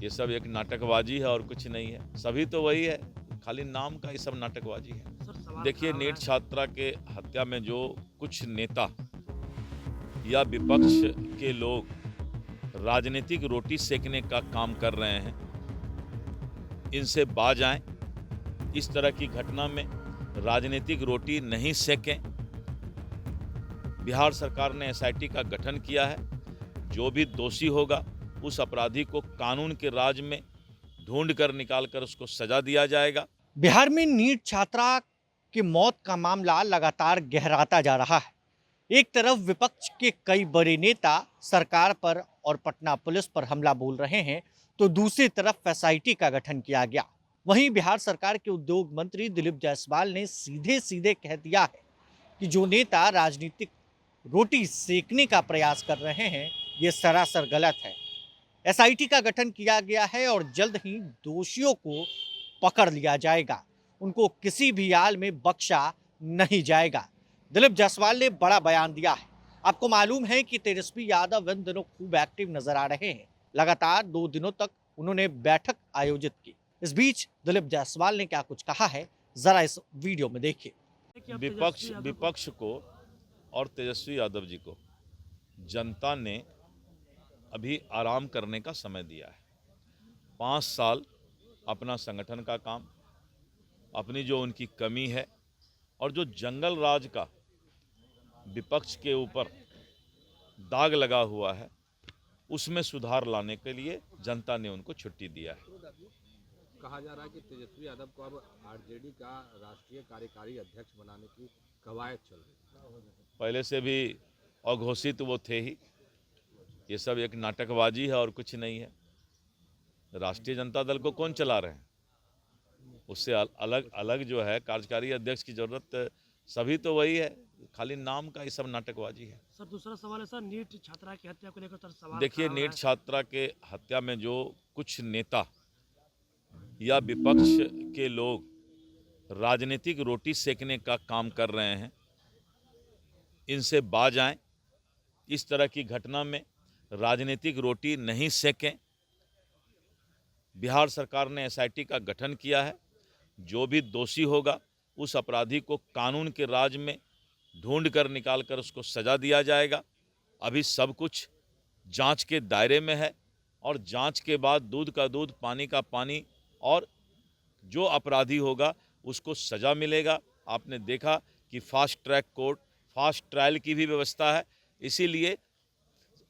ये सब एक नाटकबाजी है और कुछ नहीं है। सभी तो वही है, खाली नाम का ये सब नाटकबाजी है। सर सवाल देखिए, खड़ा हो रहा नीट है। छात्रा के हत्या में जो कुछ नेता या विपक्ष के लोग राजनीतिक रोटी सेकने का काम कर रहे हैं, इनसे बाज आएं। इस तरह की घटना में राजनीतिक रोटी नहीं सेकें। बिहार सरकार ने एसआईटी का गठन किया है। जो भी दोषी होगा उस अपराधी को कानून के राज में ढूंढ कर निकाल कर उसको सजा दिया जाएगा। बिहार में नीट छात्रा की मौत का मामला लगातार गहराता जा रहा है। एक तरफ विपक्ष के कई बड़े नेता सरकार पर और पटना पुलिस पर हमला बोल रहे हैं, तो दूसरी तरफ एसआईटी का गठन किया गया। वहीं बिहार सरकार के उद्योग मंत्री दिलीप जायसवाल ने सीधे सीधे कह दिया है कि जो नेता राजनीतिक रोटी सेकने का प्रयास कर रहे हैं, ये सरासर गलत है। एसआईटी का गठन किया गया है और जल्द ही दोषियों को पकड़ लिया जाएगा। उनको किसी भी हाल में बख्शा नहीं जाएगा। दिलीप जायसवाल ने बड़ा बयान दिया है। आपको मालूम है कि तेजस्वी यादव इन दिनों खूब एक्टिव नजर आ रहे हैं। लगातार 2 दिनों तक उन्होंने बैठक आयोजित की। इस बीच दिलीप जायसवाल ने क्या कुछ कहा है, जरा इस वीडियो में देखिए। विपक्ष को और तेजस्वी यादव जी को जनता ने अभी आराम करने का समय दिया है। 5 साल अपना संगठन का काम, अपनी जो उनकी कमी है और जो जंगल राज का विपक्ष के ऊपर दाग लगा हुआ है, उसमें सुधार लाने के लिए जनता ने उनको छुट्टी दिया है। कहा जा रहा है कि तेजस्वी यादव को अब आरजेडी का राष्ट्रीय कार्यकारी अध्यक्ष बनाने की कवायद चल रही है। पहले से भी अघोषित वो थे ही। ये सब एक नाटकबाजी है और कुछ नहीं है। राष्ट्रीय जनता दल को कौन चला रहे हैं? उससे अलग अलग जो है कार्यकारी अध्यक्ष की जरूरत, सभी तो वही है, खाली नाम का ये सब नाटकबाजी है। सर दूसरा सवाल है सर, नीट छात्रा की हत्या को लेकर सर सवाल देखिए, खड़ा हो रहा नीट है। छात्रा के हत्या में जो कुछ नेता या विपक्ष के लोग राजनीतिक रोटी सेकने का काम कर रहे हैं, इनसे बाज आएं। इस तरह की घटना में राजनीतिक रोटी नहीं सेकें। बिहार सरकार ने एसआईटी का गठन किया है। जो भी दोषी होगा उस अपराधी को कानून के राज में ढूंढ कर निकाल कर उसको सजा दिया जाएगा। अभी सब कुछ जांच के दायरे में है और जांच के बाद दूध का दूध, पानी का पानी, और जो अपराधी होगा उसको सजा मिलेगा। आपने देखा कि fast track court, fast trial की भी व्यवस्था है। इसीलिए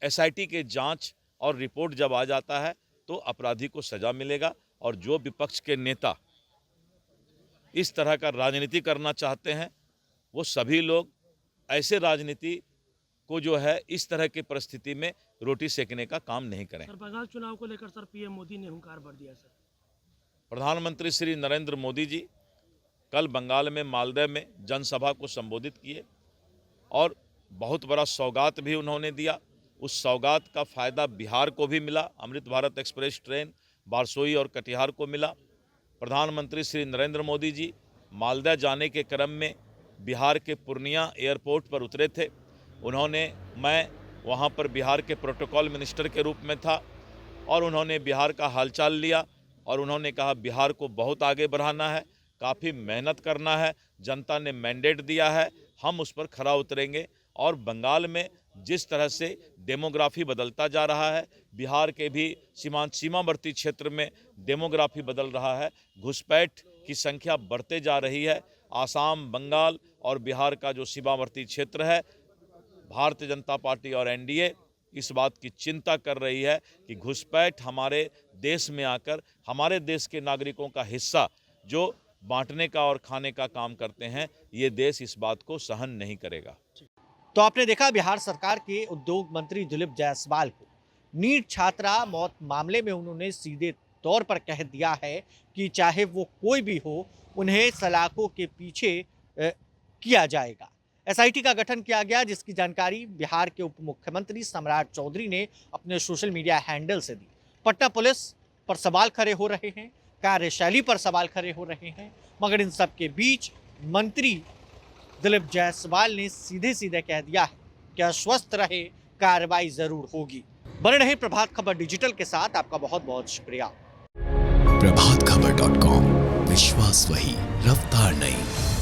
एसआईटी के जांच और रिपोर्ट जब आ जाता है तो अपराधी को सजा मिलेगा। और जो विपक्ष के नेता इस तरह का राजनीति करना चाहते हैं, वो सभी लोग ऐसे राजनीति को जो है इस तरह की परिस्थिति में रोटी सेकने का काम नहीं करें। सर बंगाल चुनाव को लेकर सर पीएम मोदी ने हुंकार भर दिया। सर प्रधानमंत्री श्री नरेंद्र मोदी जी कल बंगाल में मालदह में जनसभा को संबोधित किए और बहुत बड़ा सौगात भी उन्होंने दिया। उस सौगात का फ़ायदा बिहार को भी मिला। अमृत भारत एक्सप्रेस ट्रेन बारसोई और कटिहार को मिला। प्रधानमंत्री श्री नरेंद्र मोदी जी मालदह जाने के क्रम में बिहार के पूर्णिया एयरपोर्ट पर उतरे थे। मैं वहां पर बिहार के प्रोटोकॉल मिनिस्टर के रूप में था और उन्होंने बिहार का हालचाल लिया और उन्होंने कहा बिहार को बहुत आगे बढ़ाना है, काफ़ी मेहनत करना है, जनता ने मैंडेट दिया है, हम उस पर खरा उतरेंगे। और बंगाल में जिस तरह से डेमोग्राफी बदलता जा रहा है, बिहार के भी सीमावर्ती क्षेत्र में डेमोग्राफी बदल रहा है, घुसपैठ की संख्या बढ़ते जा रही है। आसाम, बंगाल और बिहार का जो सीमावर्ती क्षेत्र है, भारतीय जनता पार्टी और एनडीए इस बात की चिंता कर रही है कि घुसपैठ हमारे देश में आकर हमारे देश के नागरिकों का हिस्सा जो बांटने का और खाने का काम करते हैं, ये देश इस बात को सहन नहीं करेगा। तो आपने देखा बिहार सरकार के उद्योग मंत्री दिलीप जायसवाल को नीट छात्रा मौत मामले में उन्होंने सीधे तौर पर कह दिया है कि चाहे वो कोई भी हो, उन्हें सलाखों के पीछे किया जाएगा। एसआईटी का गठन किया गया, जिसकी जानकारी बिहार के उप मुख्यमंत्री सम्राट चौधरी ने अपने सोशल मीडिया हैंडल से दी। पटना पुलिस पर सवाल खड़े हो रहे हैं, कार्यशैली पर सवाल खड़े हो रहे हैं, मगर इन सब के बीच मंत्री दिलीप जायसवाल ने सीधे सीधे कह दिया है कि आश्वस्त रहे, कार्रवाई जरूर होगी। बने रहे प्रभात खबर डिजिटल के साथ। आपका बहुत बहुत शुक्रिया। प्रभातखबर.com, विश्वास वही, रफ्तार नहीं।